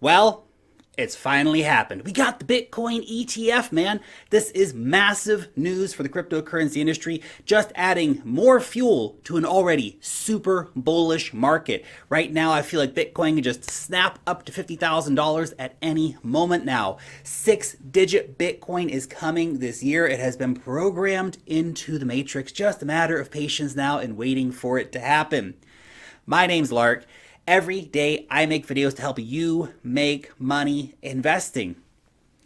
Well, it's finally happened. We got the Bitcoin ETF, man. This is massive news for the cryptocurrency industry, just adding more fuel to an already super bullish market. Right now, I feel like Bitcoin can just snap up to $50,000 at any moment now. Six-digit Bitcoin is coming this year. It has been programmed into the matrix. Just a matter of patience now and waiting for it to happen. My name's Lark. Every day I make videos to help you make money investing.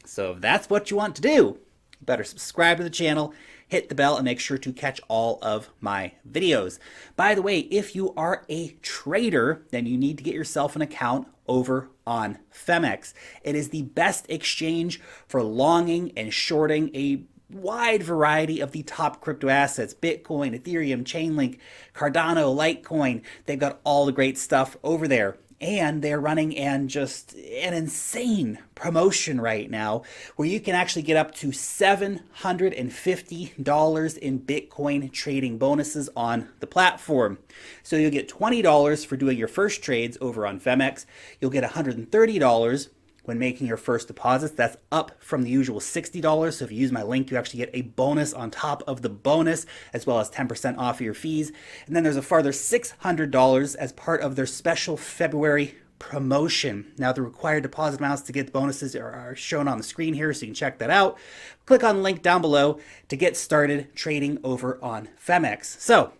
So if that's what you want to do, you better subscribe to the channel, hit the bell, and make sure to catch all of my videos. By the way, if you are a trader, then you need to get yourself an account over on Femex. It is the best exchange for longing and shorting a wide variety of the top crypto assets: Bitcoin, Ethereum, Chainlink, Cardano, Litecoin. They've got all the great stuff over there. And they're running just an insane promotion right now where you can actually get up to $750 in Bitcoin trading bonuses on the platform. So you'll get $20 for doing your first trades over on Femex. You'll get $130 when making your first deposits. That's up from the usual $60. So if you use my link, you actually get a bonus on top of the bonus, as well as 10% off of your fees. And then there's a further $600 as part of their special February promotion. Now, the required deposit amounts to get the bonuses are shown on the screen here, so you can check that out. Click on the link down below to get started trading over on Femex. So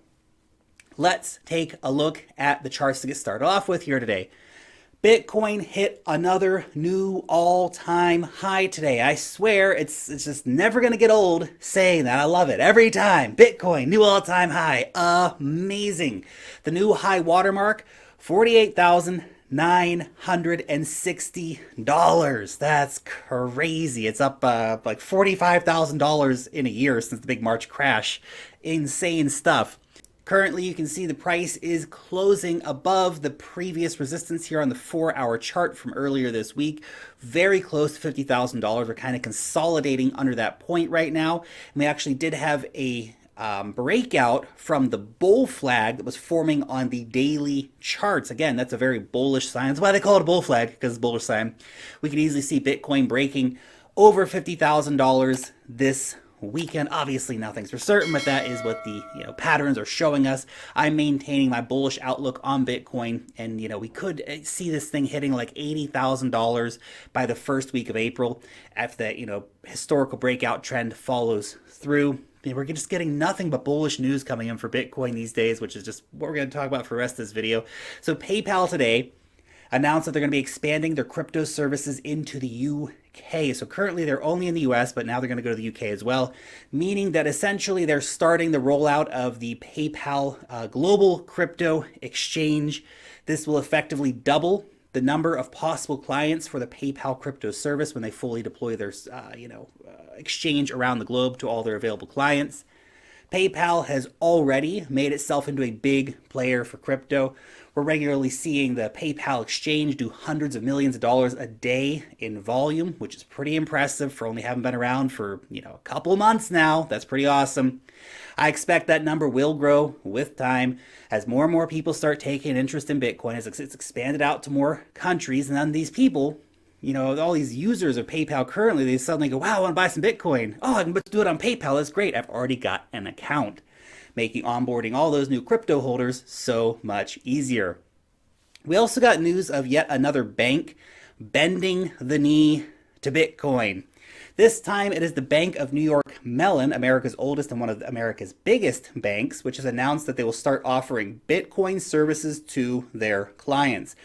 let's take a look at the charts to get started off with here today. Bitcoin hit another new all-time high today. I swear it's just never going to get old saying that. I love it every time. Bitcoin, new all-time high. Amazing. The new high watermark, $48,960. That's crazy. It's up like $45,000 in a year since the big March crash. Insane stuff. Currently, you can see the price is closing above the previous resistance here on the 4-hour chart from earlier this week. Very close to $50,000. We're kind of consolidating under that point right now. And we actually did have a breakout from the bull flag that was forming on the daily charts. Again, that's a very bullish sign. That's why they call it a bull flag, because it's a bullish sign. We can easily see Bitcoin breaking over $50,000 this weekend. Obviously nothing's for certain, but that is what the patterns are showing us. I'm maintaining my bullish outlook on Bitcoin, and we could see this thing hitting like $80,000 by the first week of April if that historical breakout trend follows through. We're just getting nothing but bullish news coming in for Bitcoin these days, which is just what we're going to talk about for the rest of this video. So PayPal today announced that they're going to be expanding their crypto services into the UK. So currently they're only in the US, but now they're going to go to the UK as well, meaning that essentially they're starting the rollout of the PayPal global crypto exchange. This will effectively double the number of possible clients for the PayPal crypto service when they fully deploy their exchange around the globe to all their available clients. PayPal has already made itself into a big player for crypto. We're regularly seeing the PayPal exchange do hundreds of millions of dollars a day in volume, which is pretty impressive for only having been around for a couple of months now. That's pretty awesome. I expect that number will grow with time as more and more people start taking an interest in Bitcoin, as it's expanded out to more countries. And then these people, all these users of PayPal currently, they suddenly go, wow, I want to buy some Bitcoin. Oh, I can do it on PayPal. That's great. I've already got an account, making onboarding all those new crypto holders so much easier. We also got news of yet another bank bending the knee to Bitcoin. This time it is the Bank of New York Mellon, America's oldest and one of America's biggest banks, which has announced that they will start offering Bitcoin services to their clients.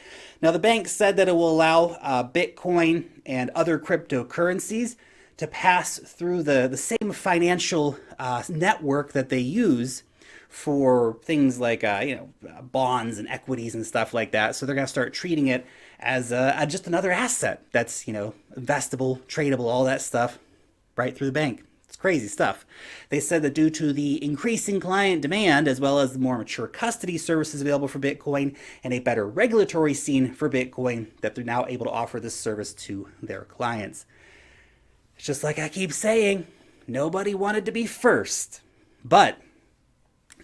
Now, the bank said that it will allow Bitcoin and other cryptocurrencies to pass through the same financial network that they use for things like bonds and equities and stuff like that. So they're going to start treating it as just another asset that's investable, tradable, all that stuff, right through the bank. It's crazy stuff. They said that due to the increasing client demand, as well as the more mature custody services available for Bitcoin and a better regulatory scene for Bitcoin, that they're now able to offer this service to their clients. It's just like I keep saying, nobody wanted to be first. But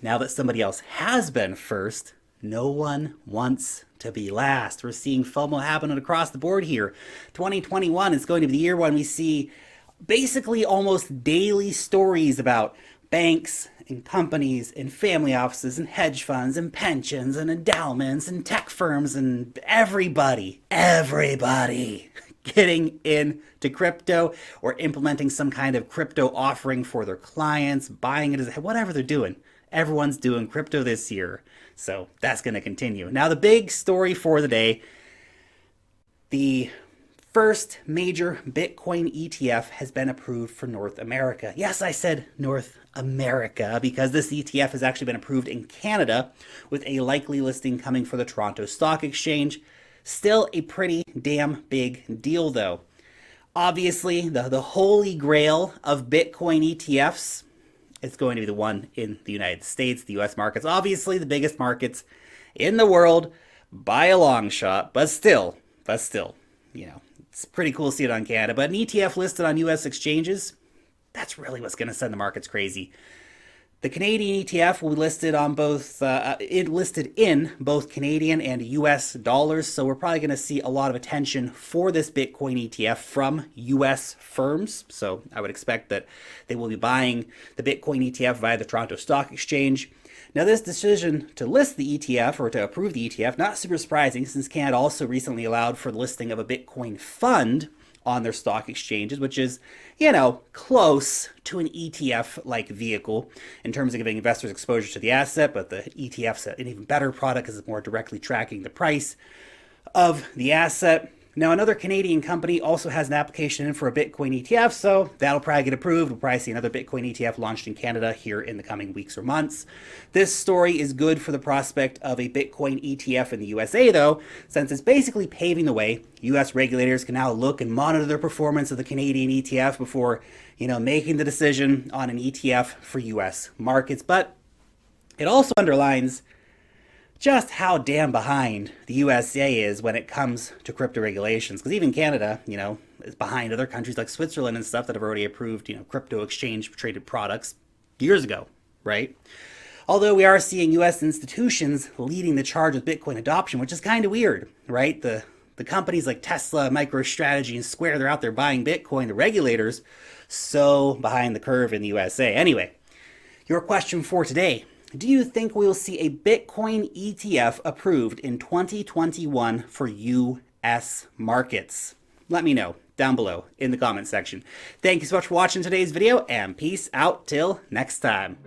now that somebody else has been first, no one wants to be last. We're seeing FOMO happening across the board here. 2021 is going to be the year when we see basically almost daily stories about banks and companies and family offices and hedge funds and pensions and endowments and tech firms and everybody getting into crypto or implementing some kind of crypto offering for their clients, buying it as whatever they're doing. Everyone's doing crypto this year. So that's going to continue. Now, the big story for the day, the first major Bitcoin ETF has been approved for North America. Yes, I said North America because this ETF has actually been approved in Canada with a likely listing coming for the Toronto Stock Exchange. Still a pretty damn big deal though. Obviously, the holy grail of Bitcoin ETFs, it's going to be the one in the United States, the US markets. Obviously, the biggest markets in the world by a long shot, but still, you know, it's pretty cool to see it on Canada. But an ETF listed on US exchanges, that's really what's going to send the markets crazy. The Canadian ETF will be listed on both, listed in both Canadian and US dollars. So we're probably going to see a lot of attention for this Bitcoin ETF from US firms. So I would expect that they will be buying the Bitcoin ETF via the Toronto Stock Exchange. Now, this decision to list the ETF or to approve the ETF, not super surprising since Canada also recently allowed for the listing of a Bitcoin fund on their stock exchanges, which is, you know, close to an ETF-like vehicle in terms of giving investors exposure to the asset, but the ETF's an even better product because it's more directly tracking the price of the asset. Now, another Canadian company also has an application in for a Bitcoin ETF, so that'll probably get approved. We'll probably see another Bitcoin ETF launched in Canada here in the coming weeks or months. This story is good for the prospect of a Bitcoin ETF in the USA, though, since it's basically paving the way. US regulators can now look and monitor the performance of the Canadian ETF before, you know, making the decision on an ETF for US markets. But it also underlines just how damn behind the USA is when it comes to crypto regulations. Because even Canada, you know, is behind other countries like Switzerland and stuff that have already approved, you know, crypto exchange traded products years ago, right? Although we are seeing US institutions leading the charge with Bitcoin adoption, which is kind of weird, right? The companies like Tesla, MicroStrategy, and Square, they're out there buying Bitcoin. The regulators, so behind the curve in the USA. Anyway, your question for today. Do you think we will see a Bitcoin ETF approved in 2021 for US markets? Let me know down below in the comment section. Thank you so much for watching today's video, and peace out till next time.